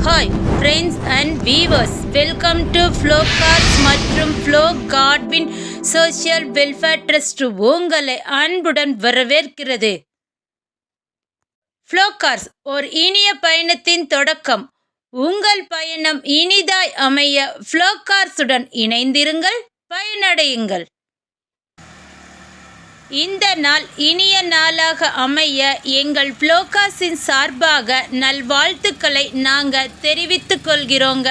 Hi friends and viewers, welcome to Flow Cars மற்றும் Flow Godwin social welfare trust உங்களை அன்புடன் வரவேற்கிறது. Flow cars ஒரு இனிய பயணத்தின் தொடக்கம். உங்கள் பயணம் இனிதாய் அமைய ஃப்ளோ கார்ஸுடன் இணைந்திருங்கள், பயனடையுங்கள். இந்த நாள் இனிய நாளாக அமைய எங்கள் ஃப்ளோ கார்ஸின் சார்பாக நல்வாழ்த்துக்களை நாங்கள் தெரிவித்துக் கொள்கிறோங்க.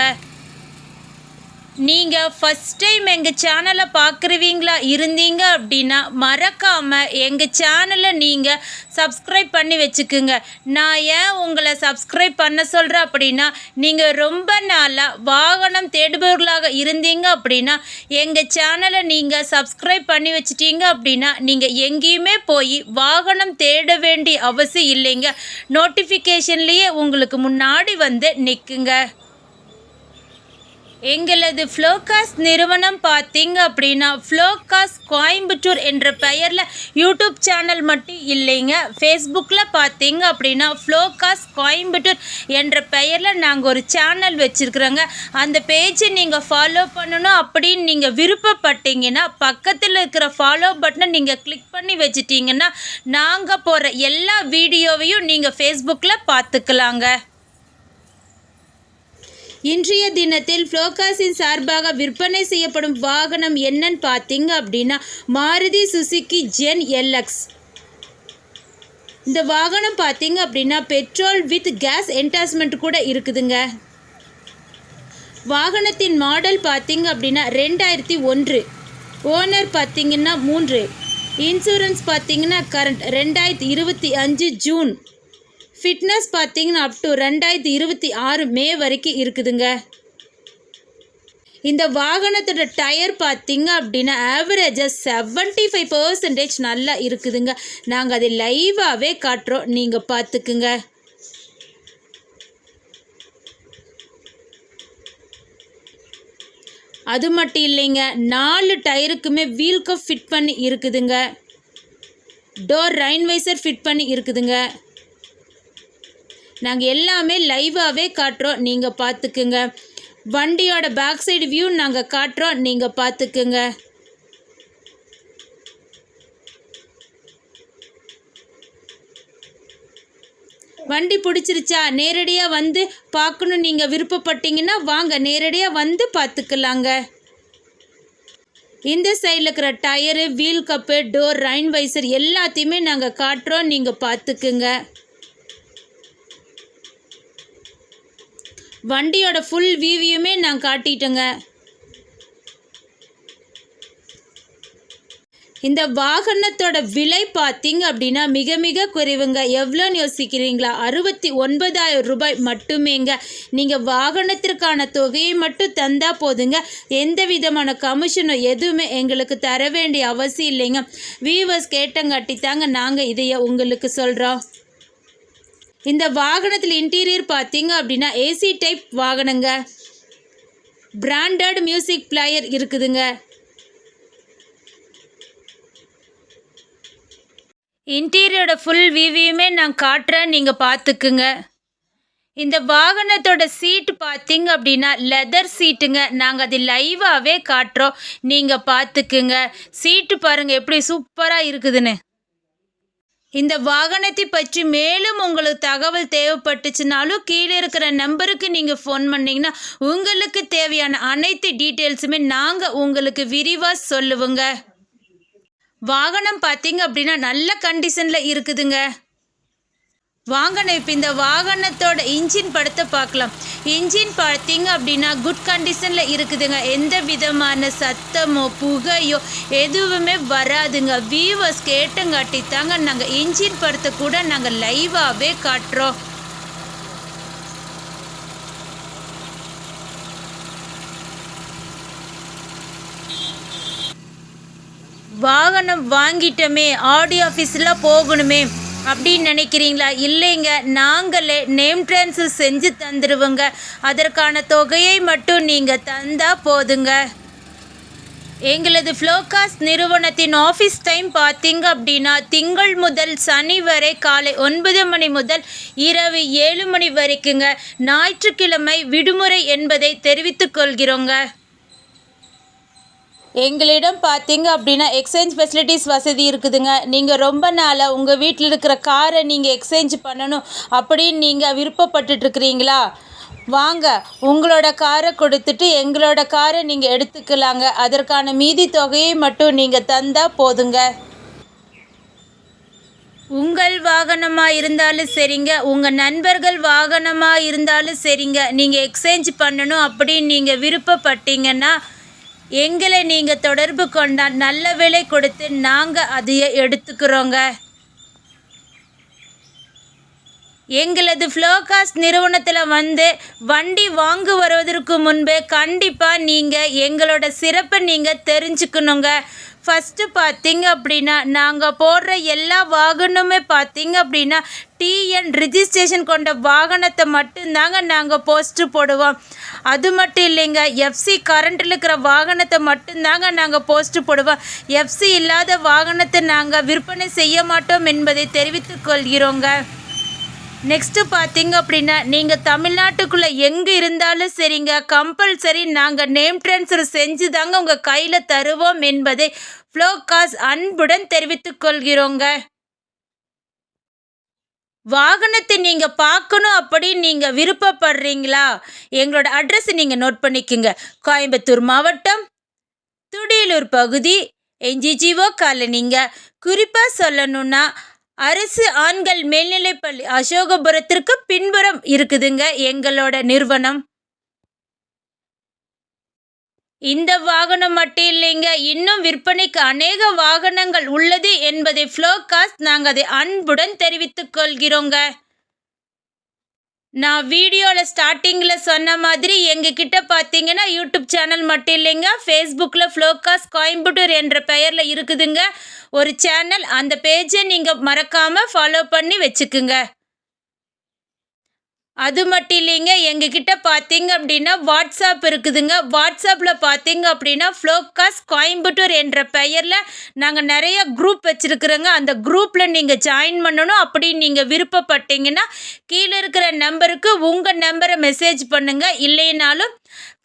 நீங்கள் ஃபஸ்ட் டைம் எங்கள் சேனலை பார்க்குறவீங்களா இருந்தீங்க அப்படின்னா மறக்காமல் எங்கள் சேனலை நீங்கள் சப்ஸ்கிரைப் பண்ணி வச்சுக்குங்க. நான் ஏன் உங்களை சப்ஸ்கிரைப் பண்ண சொல்கிறேன் அப்படின்னா, நீங்கள் ரொம்ப நாளாக வாகனம் தேடுபவர்களாக இருந்தீங்க அப்படின்னா எங்கள் சேனலை நீங்கள் சப்ஸ்கிரைப் பண்ணி வச்சிட்டீங்க அப்படின்னா நீங்கள் எங்கேயுமே போய் வாகனம் தேட வேண்டிய அவசியம் இல்லைங்க. நோட்டிஃபிகேஷன்லேயே உங்களுக்கு முன்னாடி வந்து நிற்குங்க. எங்களது ஃப்ளோ கார்ஸ் நிறுவனம் பார்த்தீங்க அப்படின்னா ஃப்ளோ கார்ஸ் கோயம்புத்தூர் என்ற பெயரில் யூடியூப் சேனல் மட்டும் இல்லைங்க. ஃபேஸ்புக்கில் பார்த்தீங்க அப்படின்னா ஃப்ளோ கார்ஸ் கோயம்புத்தூர் என்ற பெயரில் நாங்கள் ஒரு சேனல் வச்சுருக்குறோங்க. அந்த பேஜை நீங்கள் ஃபாலோ பண்ணணும் அப்படின்னு நீங்கள் விருப்பப்பட்டீங்கன்னா பக்கத்தில் இருக்கிற ஃபாலோ பட்டனை நீங்கள் கிளிக் பண்ணி வச்சிட்டிங்கன்னா நாங்கள் போகிற எல்லா வீடியோவையும் நீங்கள் ஃபேஸ்புக்கில் பார்த்துக்கலாங்க. இன்றைய தினத்தில் ஃப்ளோ கார்ஸின் சார்பாக விற்பனை செய்யப்படும் வாகனம் என்னன்னு பார்த்தீங்க அப்படின்னா மாருதி சுசுகி ஜென் எல்எக்ஸ். இந்த வாகனம் பார்த்தீங்க அப்படின்னா பெட்ரோல் வித் கேஸ் என்டாஸ்மெண்ட் கூட இருக்குதுங்க. வாகனத்தின் மாடல் பார்த்தீங்க அப்படின்னா 2001. ஓனர் பார்த்தீங்கன்னா 3. இன்சூரன்ஸ் பார்த்தீங்கன்னா கரண்ட் 2025 ஜூன். ஃபிட்னஸ் பார்த்தீங்கன்னா அப் டு 2026 மே வரைக்கும் இருக்குதுங்க. இந்த வாகனத்தோட டயர் பார்த்தீங்க அப்படின்னா ஆவரேஜாக 75% நல்லா இருக்குதுங்க. நாங்கள் அதை லைவாகவே காட்டுறோம், நீங்கள் பார்த்துக்குங்க. அது மட்டும் இல்லைங்க, 4 டயருக்குமே வீல் கப் ஃபிட் பண்ணி இருக்குதுங்க. டோர் ரைன் வைசர் ஃபிட் பண்ணி இருக்குதுங்க. நாங்கள் எல்லாமே லைவாகவே காட்டுறோம், நீங்கள் பார்த்துக்குங்க. வண்டியோட பேக் சைடு வியூ நாங்கள் காட்டுறோம், நீங்கள் பார்த்துக்குங்க. வண்டி பிடிச்சிருச்சா நேரடியாக வந்து பார்க்கணும் நீங்கள் விருப்பப்பட்டீங்கன்னா வாங்க, நேரடியாக வந்து பார்த்துக்கலாங்க. இந்த சைடில் இருக்கிற tyre, wheel cup, door rain visor எல்லாத்தையுமே நாங்கள் காட்டுறோம், நீங்கள் பார்த்துக்குங்க. வண்டியோட ஃபுல் வியூவையுமே நான் காட்டிட்டேங்க. இந்த வாகனத்தோட விலை பார்த்தீங்க அப்படின்னா மிக மிக குறைவுங்க. எவ்வளோன்னு யோசிக்கிறீங்களா? 69,000 ரூபாய் மட்டுமேங்க. நீங்கள் வாகனத்திற்கான தொகையை மட்டும் தந்தால் போதுங்க. எந்த விதமான கமிஷனோ எதுவுமே எங்களுக்கு தர வேண்டிய அவசியம் இல்லைங்க. வியூவர்ஸ் கேட்டங்காட்டி தாங்க நாங்கள் இதைய உங்களுக்கு சொல்கிறோம். இந்த வாகனத்தில் இன்டீரியர் பார்த்தீங்க அப்படின்னா ஏசி டைப் வாகனங்க. பிராண்டட் மியூசிக் பிளேயர் இருக்குதுங்க. இன்டீரியரோட ஃபுல் வியூவையுமே நான் காட்டுறேன், நீங்கள் பார்த்துக்குங்க. இந்த வாகனத்தோட சீட்டு பார்த்தீங்க அப்படின்னா லெதர் சீட்டுங்க. நாங்கள் அது லைவாகவே காட்டுறோம், நீங்கள் பார்த்துக்குங்க. சீட்டு பாருங்கள் எப்படி சூப்பராக இருக்குதுன்னு. இந்த வாகனத்தை பற்றி மேலும் உங்களுக்கு தகவல் தேவைப்பட்டுச்சுனாலும் கீழே இருக்கிற நம்பருக்கு நீங்கள் ஃபோன் பண்ணிங்கன்னா உங்களுக்கு தேவையான அனைத்து டீட்டெயில்ஸுமே நாங்கள் உங்களுக்கு விரிவாக சொல்லுவோங்க. வாகனம் பார்த்தீங்க அப்படின்னா நல்ல கண்டிஷனில் இருக்குதுங்க. வாகனம் இப்போ இந்த வாகனத்தோட இன்ஜின் படத்தை பார்க்கலாம். இன்ஜின் பார்த்தீங்க அப்படின்னா குட் கண்டிஷனில் இருக்குதுங்க. எந்த விதமான சத்தமோ புகையோ எதுவுமே வராதுங்க. வியூவர்ஸ் கேட்டங்காட்டி தாங்க நாங்கள் இன்ஜின் படத்தை கூட நாங்கள் லைவாகவே காட்டுறோம். வாகனம் வாங்கிட்டோமே ஆடியோ ஆஃபீஸில் போகணுமே அப்படின்னு நினைக்கிறீங்களா? இல்லைங்க, நாங்களே நேம் ட்ரான்ஸ்ஃபர் செஞ்சு தந்துடுவோங்க. அதற்கான தொகையை மட்டும் நீங்கள் தந்தால் போதுங்க. எங்களது ஃப்ளோகாஸ்ட் நிறுவனத்தின் ஆஃபீஸ் டைம் பார்த்தீங்க அப்படின்னா திங்கள் முதல் சனி வரை காலை 9 மணி முதல் இரவு 7 மணி வரைக்குங்க. ஞாயிற்றுக்கிழமை விடுமுறை என்பதை தெரிவித்துக் கொள்கிறோங்க. எங்களிடம் பார்த்தீங்க அப்படின்னா எக்ஸ்சேஞ்ச் ஃபெசிலிட்டிஸ் வசதி இருக்குதுங்க. நீங்கள் ரொம்ப நாளாக உங்கள் வீட்டில் இருக்கிற காரை நீங்கள் எக்ஸ்சேஞ்ச் பண்ணணும் அப்படின்னு நீங்கள் விருப்பப்பட்டுட்ருக்கிறீங்களா? வாங்க, உங்களோட காரை கொடுத்துட்டு எங்களோட காரை நீங்கள் எடுத்துக்கலாங்க. அதற்கான மீதி தொகையை மட்டும் நீங்கள் தந்தால் போதுங்க. உங்கள் வாகனமாக இருந்தாலும் சரிங்க, உங்கள் நண்பர்கள் வாகனமாக இருந்தாலும் சரிங்க, நீங்கள் எக்ஸ்சேஞ்ச் பண்ணணும் அப்படின்னு நீங்கள் விருப்பப்பட்டீங்கன்னா எங்களை நீங்கள் தொடர்பு கொண்டால் நல்ல விலை கொடுத்து நாங்கள் அதையே எடுத்துக்கிறோங்க. எங்களது ஃப்ளோகாஸ்ட் நிறுவனத்தில் வண்டி வாங்க வருவதற்கு முன்பே கண்டிப்பாக நீங்கள் எங்களோட சிறப்பை நீங்கள் தெரிஞ்சுக்கணுங்க. ஃபஸ்ட்டு பார்த்தீங்க அப்படின்னா நாங்கள் போடுற எல்லா வாகனமுமே பார்த்தீங்க அப்படின்னா டிஎன் ரிஜிஸ்ட்ரேஷன் கொண்ட வாகனத்தை மட்டும்தாங்க நாங்கள் போஸ்ட்டு போடுவோம். அது மட்டும் இல்லைங்க, எஃப்சி கரண்ட்டில் இருக்கிற வாகனத்தை மட்டும்தாங்க நாங்கள் போஸ்ட்டு போடுவோம். எஃப்சி இல்லாத வாகனத்தை நாங்கள் விற்பனை செய்ய மாட்டோம் என்பதை தெரிவித்துக் கொள்கிறோங்க. நெக்ஸ்ட்டு பார்த்தீங்க அப்படின்னா நீங்கள் தமிழ்நாட்டுக்குள்ளே எங்கே இருந்தாலும் சரிங்க, கம்பல்சரி நாங்கள் நேம் ட்ரான்ஸ்ஃபர் செஞ்சு தாங்க உங்கள் கையில் தருவோம் என்பதை ஃப்ளோகாஸ்ட் அன்புடன் தெரிவித்துக் கொள்கிறோங்க. வாகனத்தை நீங்கள் பார்க்கணும் அப்படின்னு நீங்கள் விருப்பப்படுறீங்களா? எங்களோட அட்ரஸ் நீங்கள் நோட் பண்ணிக்கோங்க. கோயம்புத்தூர் மாவட்டம், துடியலூர் பகுதி, என்ஜிஜிஓ காலனிங்க. குறிப்பாக சொல்லணுன்னா அரசு ஆண்கள் மேல்நிலைப்பள்ளி அசோகபுரத்திற்கு பின்புறம் இருக்குதுங்க எங்களோட நிறுவனம். இந்த வாகனம் மட்டும் இல்லைங்க, இன்னும் விற்பனைக்கு அநேக வாகனங்கள் உள்ளது என்பதை ஃப்ளோகாஸ்ட் நாங்கள் அதை அன்புடன் தெரிவித்துக் கொள்கிறோங்க. நான் வீடியோவில் ஸ்டார்டிங்கில் சொன்ன மாதிரி எங்ககிட்ட பார்த்தீங்கன்னா யூடியூப் சேனல் மட்டும் இல்லைங்க, ஃபேஸ்புக்கில் ஃப்ளோகாஸ்ட் கோயம்புத்தூர் என்ற பெயரில் இருக்குதுங்க ஒரு சேனல். அந்த பேஜை நீங்கள் மறக்காமல் ஃபாலோ பண்ணி வச்சுக்குங்க. அது மட்டும் இல்லைங்க, எங்ககிட்ட பார்த்தீங்க அப்படின்னா வாட்ஸ்அப் இருக்குதுங்க. வாட்ஸ்அப்பில் பார்த்தீங்க அப்படின்னா ஃப்ளோகாஸ்ட் கோயம்புத்தூர் என்ற பெயரில் நாங்கள் நிறைய குரூப் வச்சுருக்குறோங்க. அந்த குரூப்பில் நீங்கள் ஜாயின் பண்ணணும் அப்படின்னு நீங்கள் விருப்பப்பட்டீங்கன்னா கீழே இருக்கிற நம்பருக்கு உங்கள் நம்பரை மெசேஜ் பண்ணுங்கள். இல்லைனாலும்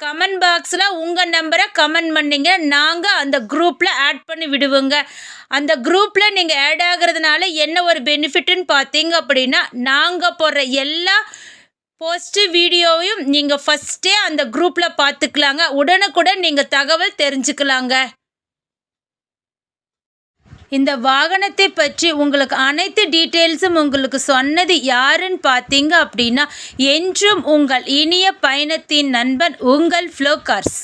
கமெண்ட் பாக்ஸில் உங்கள் நம்பரை கமெண்ட் பண்ணிங்க, நாங்கள் அந்த குரூப்பில் ஆட் பண்ணி விடுவோங்க. அந்த குரூப்பில் நீங்கள் ஆட் ஆகிறதுனால என்ன ஒரு பெனிஃபிட்டுன்னு பார்த்தீங்க அப்படின்னா நாங்கள் போடுற எல்லா போஸ்ட்டு வீடியோவையும் நீங்கள் ஃபஸ்ட்டே அந்த குரூப்பில் பார்த்துக்கலாங்க. உடனுக்குடன் நீங்கள் தகவல் தெரிஞ்சுக்கலாங்க. இந்த வாகனத்தை பற்றி உங்களுக்கு அனைத்து டீட்டெயில்ஸும் உங்களுக்கு சொன்னது யாருன்னு பார்த்தீங்க அப்படின்னா என்றும் உங்கள் இனிய பயணத்தின் நண்பன் உங்கள் ஃப்ளோகார்ஸ்.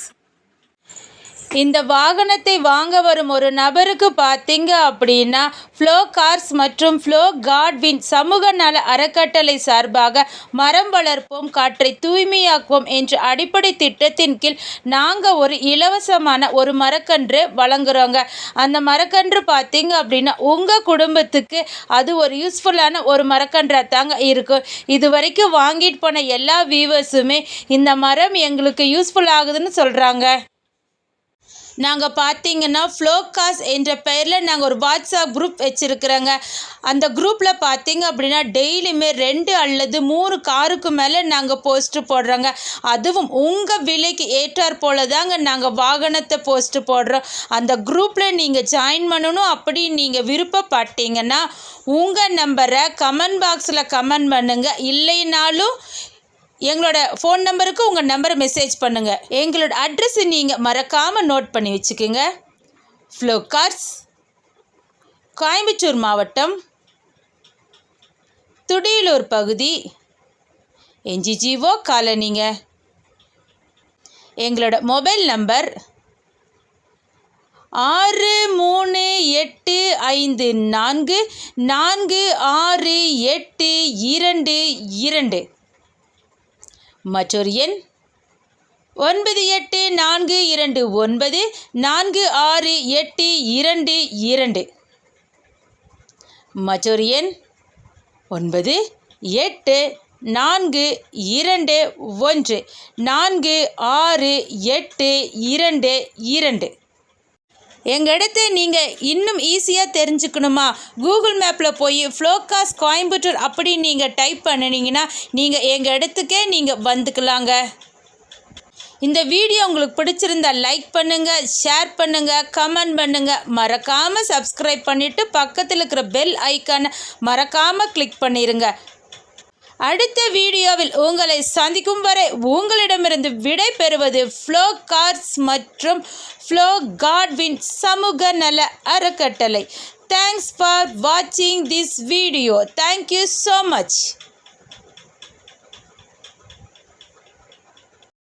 இந்த வாகனத்தை வாங்க வரும் ஒரு நபருக்கு பார்த்தீங்க அப்படின்னா ஃப்ளோகார்ஸ் மற்றும் ஃப்ளோ காட்வின் சமூக நல அறக்கட்டளை சார்பாக மரம் வளர்ப்போம் காற்றை தூய்மையாக்குவோம் என்ற அடிப்படை திட்டத்தின் கீழ் நாங்கள் ஒரு இலவசமான ஒரு மரக்கன்று வழங்குகிறோங்க. அந்த மரக்கன்று பார்த்தீங்க அப்படின்னா உங்கள் குடும்பத்துக்கு அது ஒரு யூஸ்ஃபுல்லான ஒரு மரக்கன்றாக தாங்க இருக்கும். இது வரைக்கும் வாங்கிட்டு போன எல்லா வியூவர்ஸுமே இந்த மரம் எங்களுக்கு யூஸ்ஃபுல் ஆகுதுன்னு சொல்கிறாங்க. நாங்கள் பார்த்தீங்கன்னா ஃப்ளோகாஸ்ட் என்ற பெயரில் நாங்கள் ஒரு வாட்ஸ்அப் குரூப் வச்சுருக்குறோங்க. அந்த குரூப்பில் பார்த்தீங்க அப்படின்னா டெய்லியுமே 2 அல்லது 3 காருக்கு மேலே நாங்கள் போஸ்ட்டு போடுறோங்க. அதுவும் உங்கள் விலைக்கு ஏற்றார் போல தாங்க நாங்கள் வாகனத்தை போஸ்ட்டு போடுறோம். அந்த குரூப்பில் நீங்கள் ஜாயின் பண்ணணும் அப்படின்னு நீங்கள் விருப்பப்பட்டீங்கன்னா உங்கள் நம்பரை கமெண்ட் பாக்ஸில் கமெண்ட் பண்ணுங்கள். இல்லைனாலும் எங்களோட ஃபோன் நம்பருக்கு உங்கள் நம்பரை மெசேஜ் பண்ணுங்கள். எங்களோட அட்ரஸை நீங்கள் மறக்காமல் நோட் பண்ணி வச்சுக்கோங்க. ஃப்ளோகார்ஸ், கோயம்புத்தூர் மாவட்டம், துடியலூர் பகுதி, என்ஜிஜிஓ காலனிங்க. எங்களோட மொபைல் நம்பர் 6345446822. மற்றொரு எண் 9842946822. மற்றொரு எண் 9842214682. எங்கள் இடத்த நீங்கள் இன்னும் ஈஸியாக தெரிஞ்சுக்கணுமா, கூகுள் மேப்பில் போய் ஃப்ளோகாஸ் கோயம்புத்தூர் அப்படி நீங்கள் டைப் பண்ணினீங்கன்னா நீங்கள் எங்கள் இடத்துக்கே நீங்கள் வந்துக்கலாங்க. இந்த வீடியோ உங்களுக்கு பிடிச்சிருந்தா லைக் பண்ணுங்கள், ஷேர் பண்ணுங்கள், கமெண்ட் பண்ணுங்கள். மறக்காமல் சப்ஸ்கிரைப் பண்ணிவிட்டு பக்கத்தில் இருக்கிற பெல் ஐக்கானை மறக்காமல் கிளிக் பண்ணிடுங்க. அடுத்த வீடியோவில் உங்களை சந்திக்கும் வரை உங்களிடமிருந்து விடை பெறுவது ஃப்ளோகாஸ் மற்றும் ஃப்ளோ காட்வின் சமூக நல அறக்கட்டளை. தேங்க்ஸ் ஃபார் வாட்சிங் this video. Thank you so much.